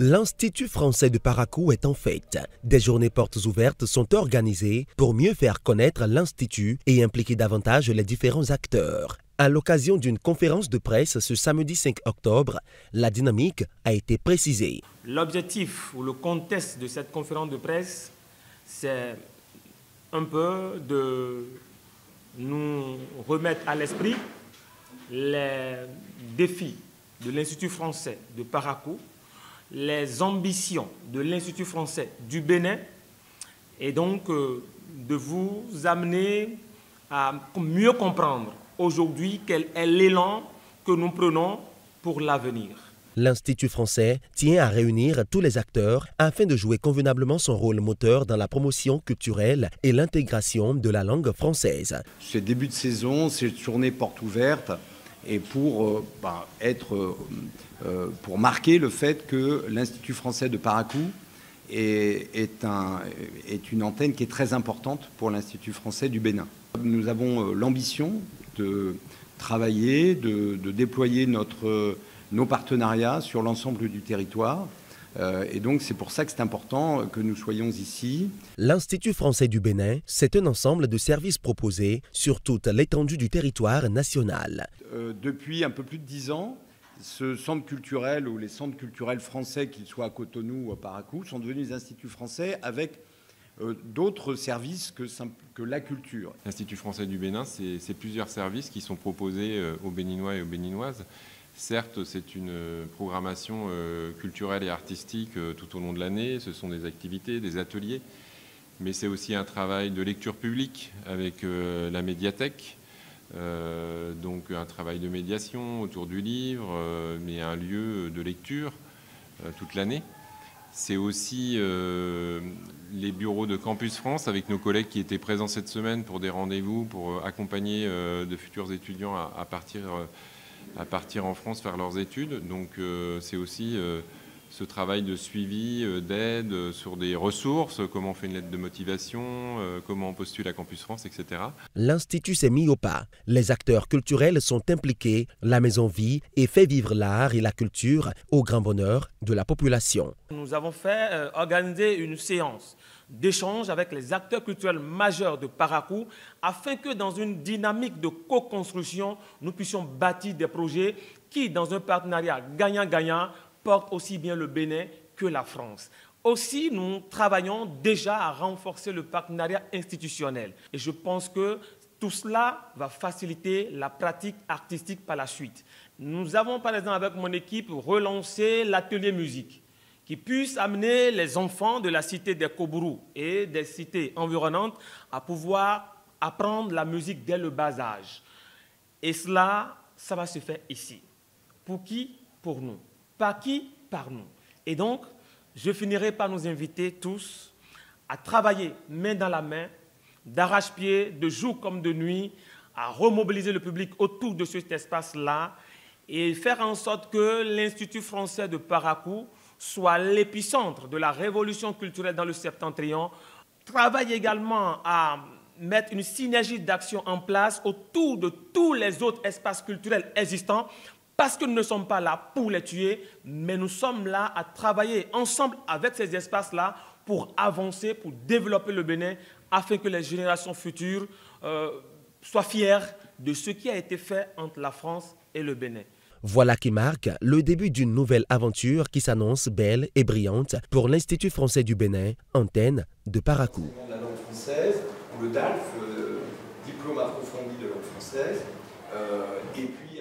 L'Institut français de Parakou est en fête. Des journées portes ouvertes sont organisées pour mieux faire connaître l'Institut et impliquer davantage les différents acteurs. À l'occasion d'une conférence de presse ce samedi 5 octobre, la dynamique a été précisée. L'objectif ou le contexte de cette conférence de presse, c'est un peu de nous remettre à l'esprit les défis de l'Institut français de Parakou, les ambitions de l'Institut français du Bénin et donc de vous amener à mieux comprendre aujourd'hui quel est l'élan que nous prenons pour l'avenir. L'Institut français tient à réunir tous les acteurs afin de jouer convenablement son rôle moteur dans la promotion culturelle et l'intégration de la langue française. Ce début de saison, c'est journée porte ouverte et pour marquer le fait que l'Institut français de Parakou est une antenne qui est très importante pour l'Institut français du Bénin. Nous avons l'ambition de travailler, de déployer nos partenariats sur l'ensemble du territoire. Et donc c'est pour ça que c'est important que nous soyons ici. L'Institut français du Bénin, c'est un ensemble de services proposés sur toute l'étendue du territoire national. Depuis un peu plus de 10 ans, ce centre culturel ou les centres culturels français, qu'ils soient à Cotonou ou à Parakou, sont devenus des instituts français avec d'autres services que la culture. L'Institut français du Bénin, c'est plusieurs services qui sont proposés aux Béninois et aux Béninoises. Certes, c'est une programmation culturelle et artistique tout au long de l'année, ce sont des activités, des ateliers, mais c'est aussi un travail de lecture publique avec la médiathèque, donc un travail de médiation autour du livre, mais un lieu de lecture toute l'année. C'est aussi les bureaux de Campus France avec nos collègues qui étaient présents cette semaine pour des rendez-vous, pour accompagner de futurs étudiants à partir en France faire leurs études. Donc c'est aussi ce travail de suivi, d'aide sur des ressources, comment on fait une lettre de motivation, comment on postule à Campus France, etc. L'Institut s'est mis au pas. Les acteurs culturels sont impliqués, la maison vit et fait vivre l'art et la culture au grand bonheur de la population. Nous avons fait organiser une séance d'échange avec les acteurs culturels majeurs de Parakou afin que dans une dynamique de co-construction, nous puissions bâtir des projets qui, dans un partenariat gagnant-gagnant, portent aussi bien le Bénin que la France. Aussi, nous travaillons déjà à renforcer le partenariat institutionnel. Et je pense que tout cela va faciliter la pratique artistique par la suite. Nous avons, par exemple, avec mon équipe, relancé l'atelier musique, qui puisse amener les enfants de la cité des Kobourou et des cités environnantes à pouvoir apprendre la musique dès le bas âge. Et cela, ça va se faire ici. Pour qui? Pour nous. Par qui? Par nous. Et donc, je finirai par nous inviter tous à travailler main dans la main, d'arrache-pied, de jour comme de nuit, à remobiliser le public autour de cet espace-là et faire en sorte que l'Institut français de Parakou soit l'épicentre de la révolution culturelle dans le septentrion. Travaille également à mettre une synergie d'action en place autour de tous les autres espaces culturels existants parce que nous ne sommes pas là pour les tuer, mais nous sommes là à travailler ensemble avec ces espaces-là pour avancer, pour développer le Bénin afin que les générations futures soient fières de ce qui a été fait entre la France et le Bénin. Voilà qui marque le début d'une nouvelle aventure qui s'annonce belle et brillante pour l'Institut français du Bénin, antenne de Parakou. La langue française, ou le DALF, diplôme approfondi de langue française, et puis